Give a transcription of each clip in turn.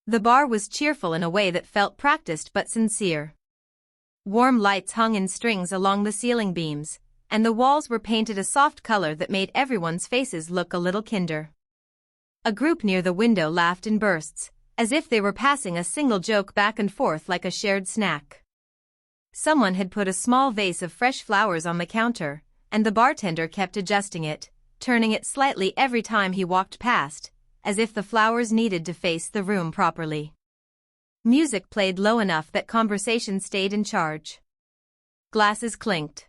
The bar was cheerful in a way that felt practiced but sincere. Warm lights hung in strings along the ceiling beams, and the walls were painted a soft color that made everyone's faces look a little kinder. A group near the window laughed in bursts, as if they were passing a single joke back and forth like a shared snack. Someone had put a small vase of fresh flowers on the counter, and the bartender kept adjusting it, turning it slightly every time he walked past, as if the flowers needed to face the room properly. Music played low enough that conversation stayed in charge. Glasses clinked.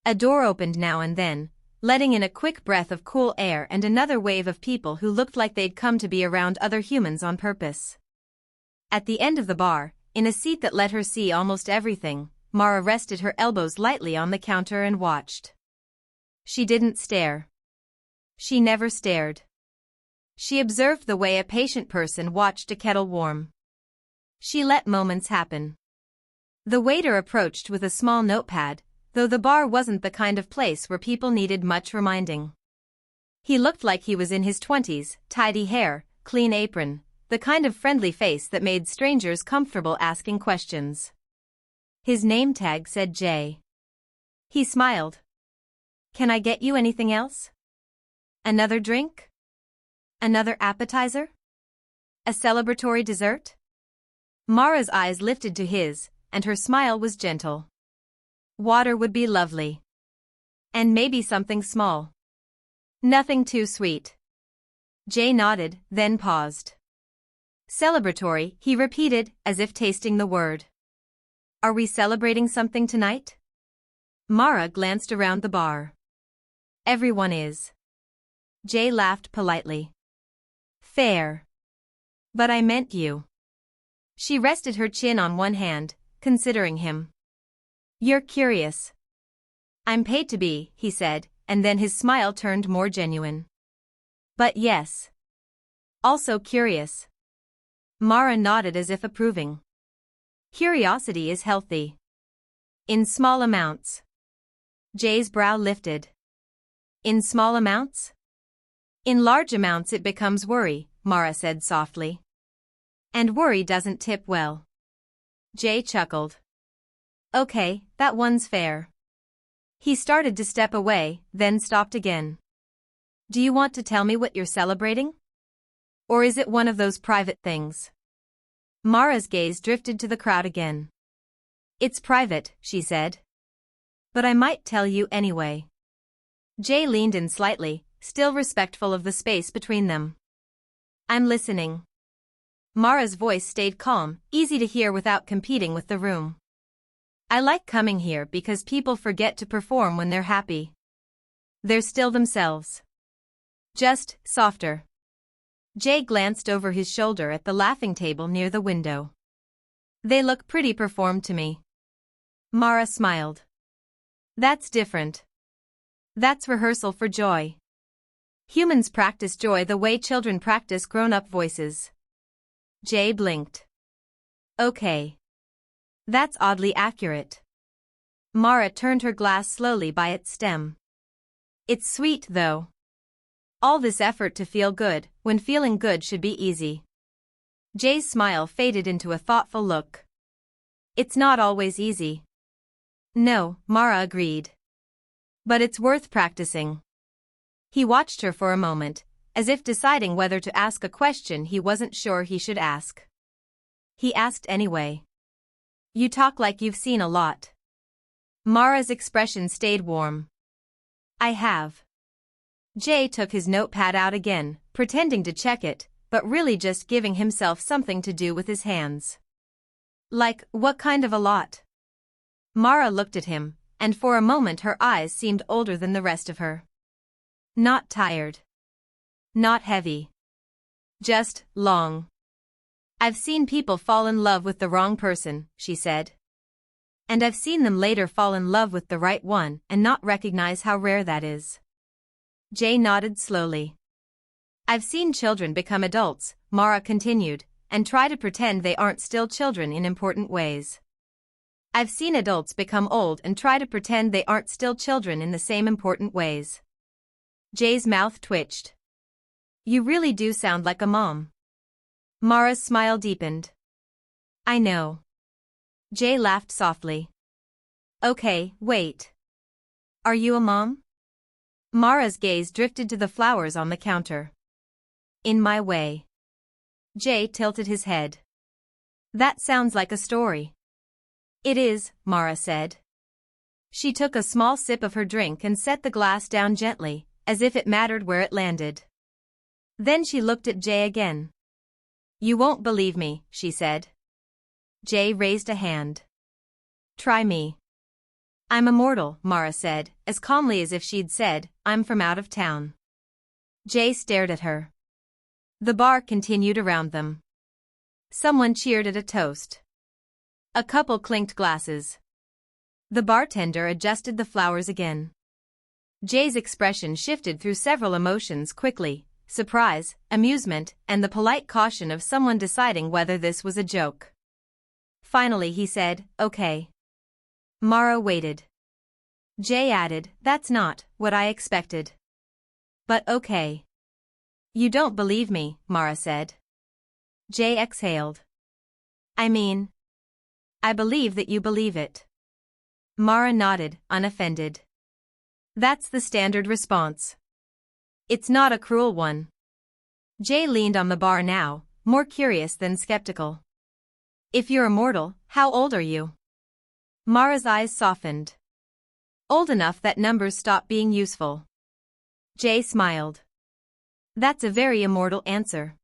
A door opened now and then, letting in a quick breath of cool air and another wave of people who looked like they'd come to be around other humans on purpose. At the end of the bar, in a seat that let her see almost everything, Mara rested her elbows lightly on the counter and watched. She didn't stare. She never stared. She observed the way a patient person watched a kettle warm. She let moments happen. The waiter approached with a small notepad, though the bar wasn't the kind of place where people needed much reminding. He looked like he was in his 20s, tidy hair, clean apron, the kind of friendly face that made strangers comfortable asking questions. His name tag said Jay. He smiled. "Can I get you anything else? Another drink? Another appetizer? A celebratory dessert?" Mara's eyes lifted to his, and her smile was gentle. Water would be lovely. And maybe something small. Nothing too sweet. Jay nodded, then paused. "Celebratory," he repeated, as if tasting the word. "Are we celebrating something tonight?" Mara glanced around the bar. "Everyone is." Jay laughed politely. "Fair. But I meant you." She rested her chin on one hand, considering him. "You're curious." "I'm paid to be," he said, and then his smile turned more genuine. "But yes. Also curious." Mara nodded as if approving. "Curiosity is healthy. In small amounts." Jay's brow lifted. "In small amounts?" "In large amounts it becomes worry," Mara said softly. "And worry doesn't tip well." Jay chuckled. "Okay, that one's fair." He started to step away, then stopped again. "Do you want to tell me what you're celebrating? Or is it one of those private things?" Mara's gaze drifted to the crowd again. "It's private," she said. "But I might tell you anyway." Jay leaned in slightly, still respectful of the space between them. "I'm listening." Mara's voice stayed calm, easy to hear without competing with the room. "I like coming here because people forget to perform when they're happy. They're still themselves. Just softer." Jay glanced over his shoulder at the laughing table near the window. "They look pretty performed to me." Mara smiled. "That's different. That's rehearsal for joy. Humans practice joy the way children practice grown-up voices." Jay blinked. "Okay. That's oddly accurate." Mara turned her glass slowly by its stem. "It's sweet, though. All this effort to feel good, when feeling good should be easy." Jay's smile faded into a thoughtful look. "It's not always easy." "No," Mara agreed. "But it's worth practicing." He watched her for a moment, as if deciding whether to ask a question he wasn't sure he should ask. He asked anyway. "You talk like you've seen a lot." Mara's expression stayed warm. "I have." Jay took his notepad out again, pretending to check it, but really just giving himself something to do with his hands. "Like, what kind of a lot?" Mara looked at him, and for a moment her eyes seemed older than the rest of her. "Not tired. Not heavy. Just long. I've seen people fall in love with the wrong person," she said. "And I've seen them later fall in love with the right one and not recognize how rare that is." Jay nodded slowly. "I've seen children become adults," Mara continued, "and try to pretend they aren't still children in important ways. I've seen adults become old and try to pretend they aren't still children in the same important ways." Jay's mouth twitched. "You really do sound like a mom." Mara's smile deepened. I know. Jay laughed softly. Okay, wait. Are you a mom? Mara's gaze drifted to the flowers on the counter. In my way. Jay tilted his head. That sounds like a story. It is, Mara said. She took a small sip of her drink and set the glass down gently, as if it mattered where it landed. Then she looked at Jay again. You won't believe me, she said. Jay raised a hand. Try me. I'm immortal, Mara said, as calmly as if she'd said, I'm from out of town. Jay stared at her. The bar continued around them. Someone cheered at a toast. A couple clinked glasses. The bartender adjusted the flowers again. Jay's expression shifted through several emotions quickly: surprise, amusement, and the polite caution of someone deciding whether this was a joke. Finally he said, okay. Mara waited. Jay added, that's not what I expected. But okay. You don't believe me, Mara said. Jay exhaled. I mean, I believe that you believe it. Mara nodded, unoffended. That's the standard response. It's not a cruel one. Jay leaned on the bar now, more curious than skeptical. If you're immortal, how old are you? Mara's eyes softened. Old enough that numbers stop being useful. Jay smiled. That's a very immortal answer.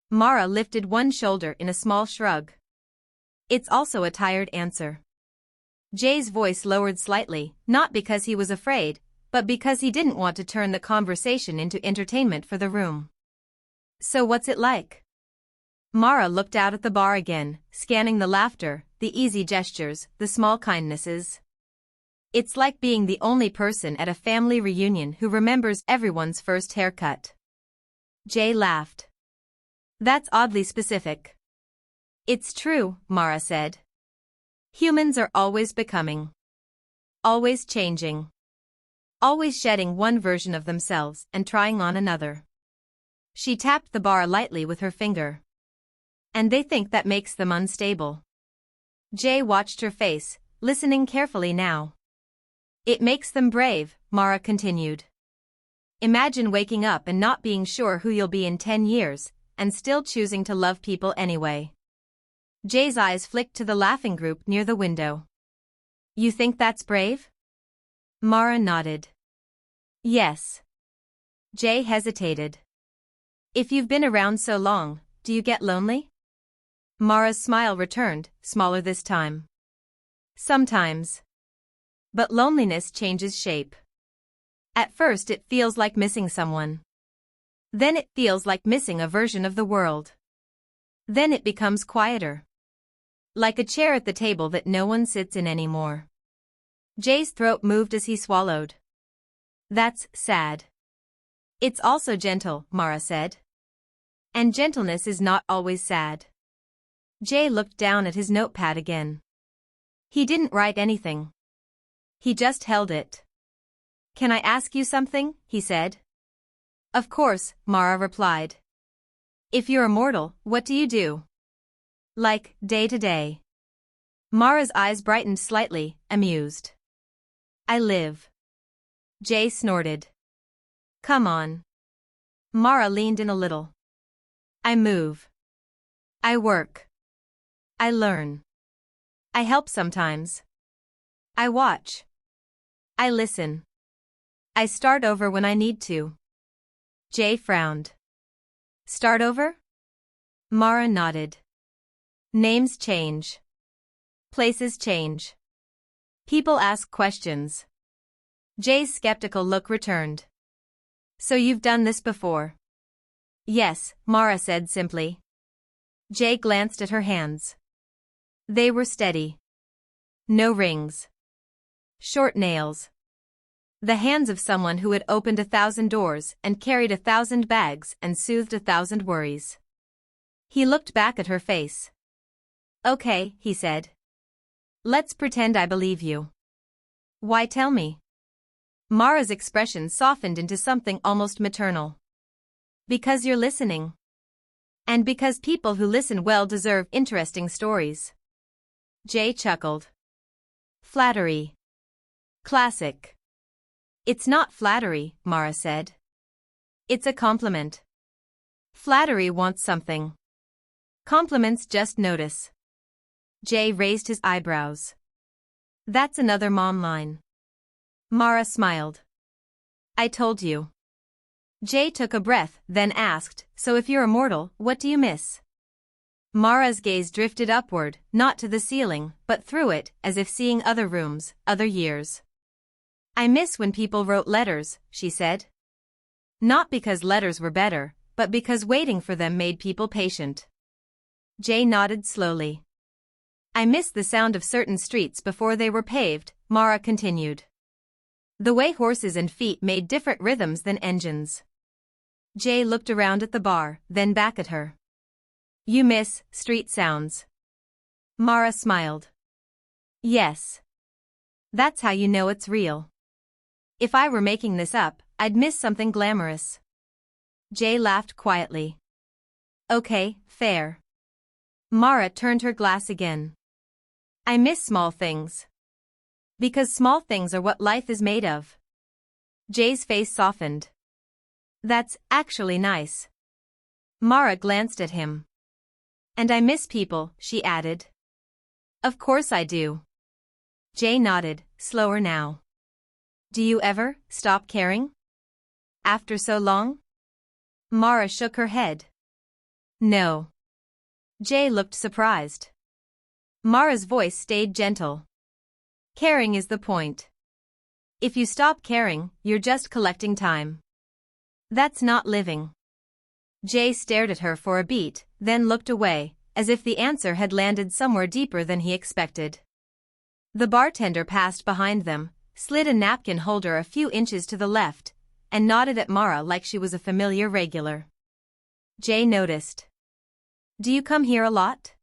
Mara lifted one shoulder in a small shrug. It's also a tired answer. Jay's voice lowered slightly, not because he was afraid, but because he didn't want to turn the conversation into entertainment for the room. So what's it like? Mara looked out at the bar again, scanning the laughter, the easy gestures, the small kindnesses. It's like being the only person at a family reunion who remembers everyone's first haircut. Jay laughed. That's oddly specific. It's true, Mara said. Humans are always becoming. Always changing. Always shedding one version of themselves and trying on another. She tapped the bar lightly with her finger. And they think that makes them unstable. Jay watched her face, listening carefully now. It makes them brave, Mara continued. Imagine waking up and not being sure who you'll be in 10 years, and still choosing to love people anyway. Jay's eyes flicked to the laughing group near the window. You think that's brave? Mara nodded. Yes. Jay hesitated. If you've been around so long, do you get lonely? Mara's smile returned, smaller this time. Sometimes. But loneliness changes shape. At first it feels like missing someone. Then it feels like missing a version of the world. Then it becomes quieter. Like a chair at the table that no one sits in anymore. Jay's throat moved as he swallowed. That's sad. It's also gentle, Mara said. And gentleness is not always sad. Jay looked down at his notepad again. He didn't write anything. He just held it. Can I ask you something? He said. Of course, Mara replied. If you're immortal, what do you do? Like, day to day. Mara's eyes brightened slightly, amused. I live. Jay snorted. Come on. Mara leaned in a little. I move. I work. I learn. I help sometimes. I watch. I listen. I start over when I need to. Jay frowned. Start over? Mara nodded. Names change. Places change. People ask questions. Jay's skeptical look returned. So you've done this before? Yes, Mara said simply. Jay glanced at her hands. They were steady. No rings. Short nails. The hands of someone who had opened 1,000 doors and carried 1,000 bags and soothed 1,000 worries. He looked back at her face. Okay, he said. Let's pretend I believe you. Why tell me? Mara's expression softened into something almost maternal. Because you're listening. And because people who listen well deserve interesting stories. Jay chuckled. Flattery. Classic. It's not flattery, Mara said. It's a compliment. Flattery wants something. Compliments just notice. Jay raised his eyebrows. That's another mom line. Mara smiled. I told you. Jay took a breath, then asked, so if you're immortal, what do you miss? Mara's gaze drifted upward, not to the ceiling, but through it, as if seeing other rooms, other years. I miss when people wrote letters, she said. Not because letters were better, but because waiting for them made people patient. Jay nodded slowly. I miss the sound of certain streets before they were paved, Mara continued. The way horses and feet made different rhythms than engines. Jay looked around at the bar, then back at her. You miss street sounds. Mara smiled. Yes. That's how you know it's real. If I were making this up, I'd miss something glamorous. Jay laughed quietly. Okay, fair. Mara turned her glass again. I miss small things. Because small things are what life is made of. Jay's face softened. That's actually nice. Mara glanced at him. And I miss people, she added. Of course I do. Jay nodded, slower now. Do you ever stop caring? After so long? Mara shook her head. No. Jay looked surprised. Mara's voice stayed gentle. Caring is the point. If you stop caring, you're just collecting time. That's not living. Jay stared at her for a beat, then looked away, as if the answer had landed somewhere deeper than he expected. The bartender passed behind them, slid a napkin holder a few inches to the left, and nodded at Mara like she was a familiar regular. Jay noticed. Do you come here a lot?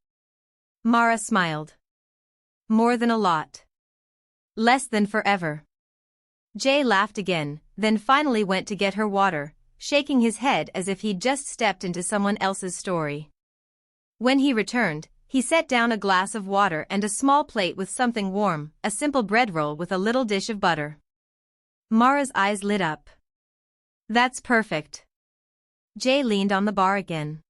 Mara smiled. More than a lot. Less than forever. Jay laughed again, then finally went to get her water, shaking his head as if he'd just stepped into someone else's story. When he returned, he set down a glass of water and a small plate with something warm, a simple bread roll with a little dish of butter. Mara's eyes lit up. That's perfect. Jay leaned on the bar again.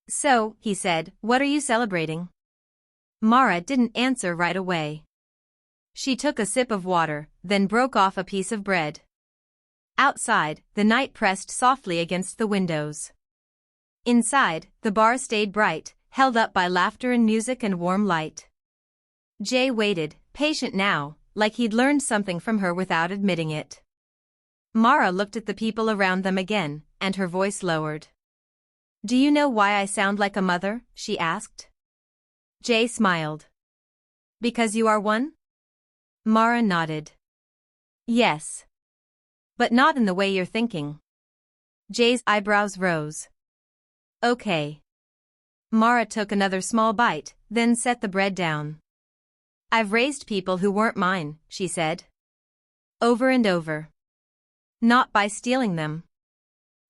So, he said, what are you celebrating? Mara didn't answer right away. She took a sip of water, then broke off a piece of bread. Outside, the night pressed softly against the windows. Inside, the bar stayed bright, held up by laughter and music and warm light. Jay waited, patient now, like he'd learned something from her without admitting it. Mara looked at the people around them again, and her voice lowered. Do you know why I sound like a mother? She asked. Jay smiled. Because you are one? Mara nodded. Yes. But not in the way you're thinking. Jay's eyebrows rose. Okay. Mara took another small bite, then set the bread down. I've raised people who weren't mine, she said. Over and over. Not by stealing them.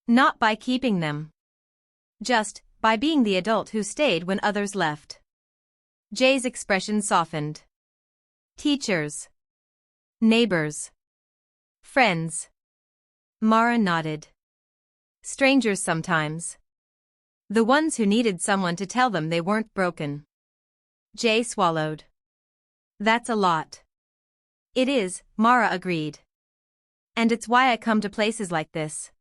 Not by keeping them. Just by being the adult who stayed when others left. Jay's expression softened. Teachers. Neighbors. Friends. Mara nodded. Strangers sometimes. The ones who needed someone to tell them they weren't broken. Jay swallowed. That's a lot. It is, Mara agreed. And it's why I come to places like this.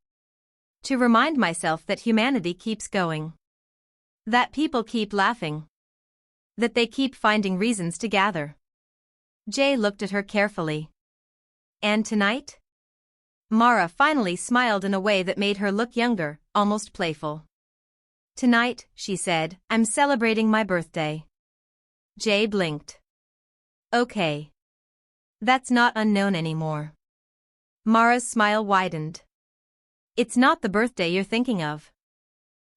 To remind myself that humanity keeps going. That people keep laughing. That they keep finding reasons to gather. Jay looked at her carefully. And tonight? Mara finally smiled in a way that made her look younger, almost playful. Tonight, she said, I'm celebrating my birthday. Jay blinked. Okay. That's not unknown anymore. Mara's smile widened. It's not the birthday you're thinking of.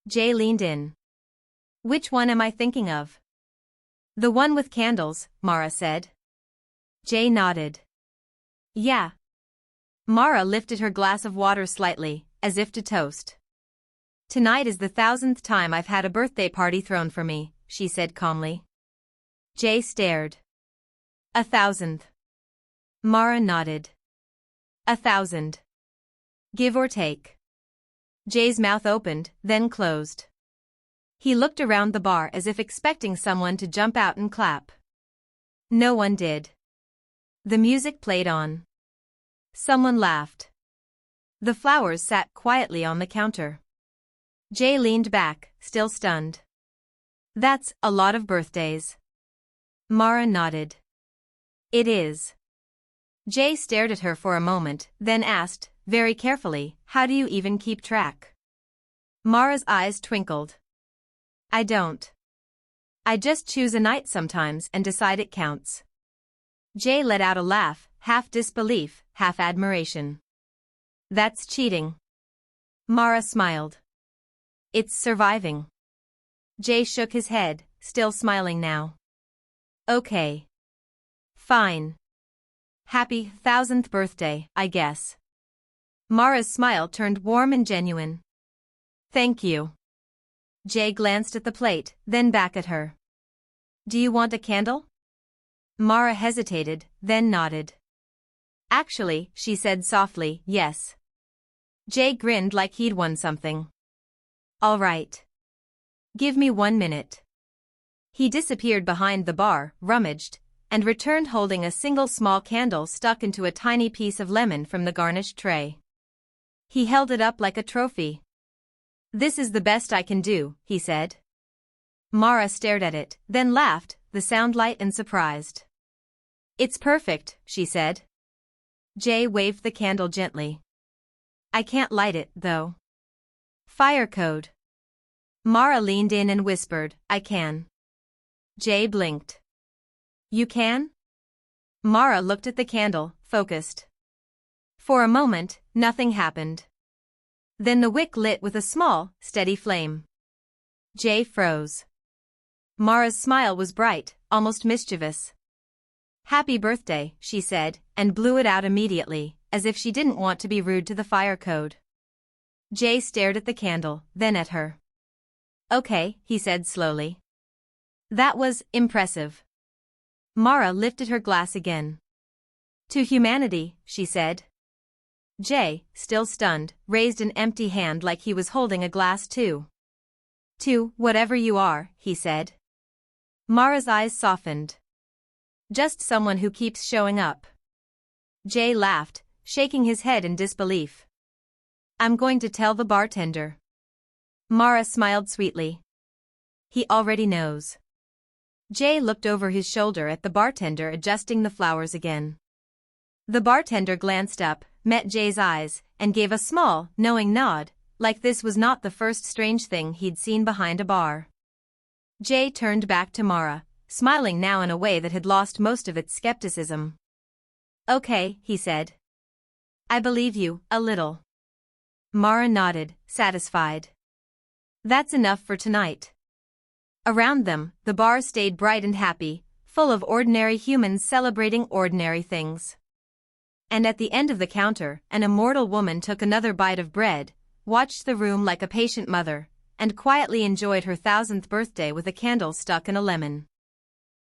Jay leaned in. Which one am I thinking of? The one with candles, Mara said. Jay nodded. Yeah. Mara lifted her glass of water slightly, as if to toast. Tonight is the 1000th time I've had a birthday party thrown for me, she said calmly. Jay stared. 1000th. Mara nodded. 1000. Give or take. Jay's mouth opened, then closed. He looked around the bar as if expecting someone to jump out and clap. No one did. The music played on. Someone laughed. The flowers sat quietly on the counter. Jay leaned back, still stunned. That's a lot of birthdays. Mara nodded. It is. Jay stared at her for a moment, then asked, very carefully, how do you even keep track? Mara's eyes twinkled. I don't. I just choose a night sometimes and decide it counts. Jay let out a laugh, half disbelief, half admiration. That's cheating. Mara smiled. It's surviving. Jay shook his head, still smiling now. Okay. Fine. Happy 1000th birthday, I guess. Mara's smile turned warm and genuine. Thank you. Jay glanced at the plate, then back at her. Do you want a candle? Mara hesitated, then nodded. Actually, she said softly, yes. Jay grinned like he'd won something. All right. Give me 1 minute. He disappeared behind the bar, rummaged, and returned holding a single small candle stuck into a tiny piece of lemon from the garnished tray. He held it up like a trophy. This is the best I can do, he said. Mara stared at it, then laughed, the sound light and surprised. It's perfect, she said. Jay waved the candle gently. I can't light it, though. Fire code. Mara leaned in and whispered, I can. Jay blinked. You can? Mara looked at the candle, focused. For a moment, nothing happened. Then the wick lit with a small, steady flame. Jay froze. Mara's smile was bright, almost mischievous. Happy birthday, she said, and blew it out immediately, as if she didn't want to be rude to the fire code. Jay stared at the candle, then at her. Okay, he said slowly. That was impressive. Mara lifted her glass again. To humanity, she said. Jay, still stunned, raised an empty hand like he was holding a glass too. To whatever you are, he said. Mara's eyes softened. Just someone who keeps showing up. Jay laughed, shaking his head in disbelief. I'm going to tell the bartender. Mara smiled sweetly. He already knows. Jay looked over his shoulder at the bartender adjusting the flowers again. The bartender glanced up, met Jay's eyes, and gave a small, knowing nod, like this was not the first strange thing he'd seen behind a bar. Jay turned back to Mara, smiling now in a way that had lost most of its skepticism. Okay, he said. I believe you, a little. Mara nodded, satisfied. That's enough for tonight. Around them, the bar stayed bright and happy, full of ordinary humans celebrating ordinary things. And at the end of the counter, an immortal woman took another bite of bread, watched the room like a patient mother, and quietly enjoyed her 1000th birthday with a candle stuck in a lemon.